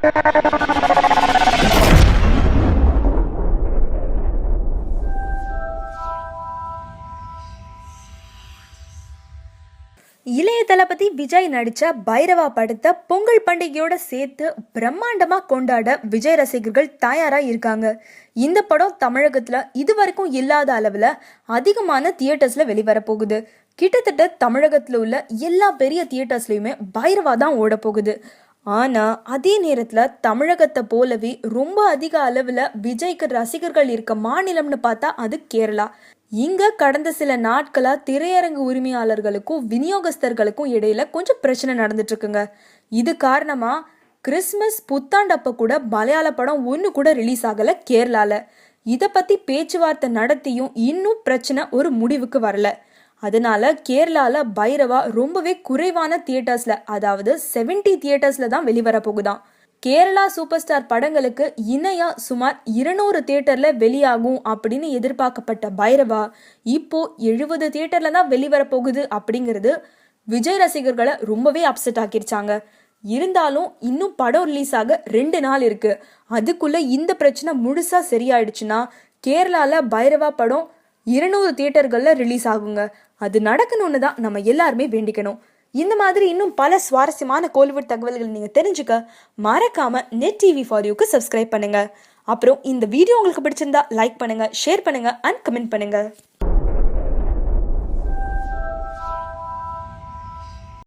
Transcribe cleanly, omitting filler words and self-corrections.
இளைய தளபதி விஜய் நடிச்ச பைரவா படத்தை பொங்கல் பண்டிகையோட சேர்த்து பிரம்மாண்டமா கொண்டாட விஜய் ரசிகர்கள் தயாரா இருக்காங்க. இந்த படம் தமிழகத்துல இதுவரைக்கும் இல்லாத அளவுல அதிகமான தியேட்டர்ஸ்ல வெளிவர போகுது. கிட்டத்தட்ட தமிழகத்துல உள்ள எல்லா பெரிய தியேட்டர்ஸ்லயுமே பைரவா தான் ஓட போகுது. ஆனா அதே நேரத்துல தமிழகத்தை போலவே ரொம்ப அதிக அளவுல விஜய்க்கு ரசிகர்கள் இருக்க மாநிலம்னு பார்த்தா அது கேரளா. இங்க கடந்த சில நாட்களா திரையரங்கு உரிமையாளர்களுக்கும் விநியோகஸ்தர்களுக்கும் இடையில கொஞ்சம் பிரச்சனை நடந்துட்டு இருக்குங்க. இது காரணமா கிறிஸ்மஸ் புத்தாண்டப்ப கூட மலையாள படம் ஒன்று கூட ரிலீஸ் ஆகல கேரளால. இதை பத்தி பேச்சுவார்த்தை நடத்தியும் இன்னும் பிரச்சனை ஒரு முடிவுக்கு வரல. அதனால கேரளால பைரவா ரொம்பவே குறைவான தியேட்டர்ஸ்ல, அதாவது 70 தியேட்டர்ஸ்ல தான் வெளிவர போகுதாம். கேரளா சூப்பர் ஸ்டார் படங்களுக்கு இணையா சுமார் 200 தியேட்டர்ல வெளியாகும் அப்படின்னு எதிர்பார்க்கப்பட்ட பைரவா இப்போ 70 தியேட்டர்ல தான் வெளிவர போகுது அப்படிங்கிறது விஜய் ரசிகர்களை ரொம்பவே அப்செட் ஆக்கிருச்சாங்க. இருந்தாலும் இன்னும் படம் ரிலீஸ் ஆக 2 நாள் இருக்கு. அதுக்குள்ள இந்த பிரச்சனை முழுசா சரியாயிடுச்சுன்னா கேரளால பைரவா படம் 200 தியேட்டர்கள்ல ரிலீஸ் ஆகுங்க. அது நடக்கணும்னு தான் நம்ம எல்லாருமே வேண்டிக்கணும். இந்த மாதிரி இன்னும் பல சுவாரஸ்யமான கோலிவுட் தகவல்கள் நீங்க தெரிஞ்சுக்க மறக்காம நெட் டிவி ஃபார் யூக்கு சப்ஸ்கிரைப் பண்ணுங்க. அப்புறம் இந்த வீடியோ உங்களுக்கு பிடிச்சிருந்தா லைக் பண்ணுங்க, ஷேர் பண்ணுங்க அண்ட் கமெண்ட் பண்ணுங்க.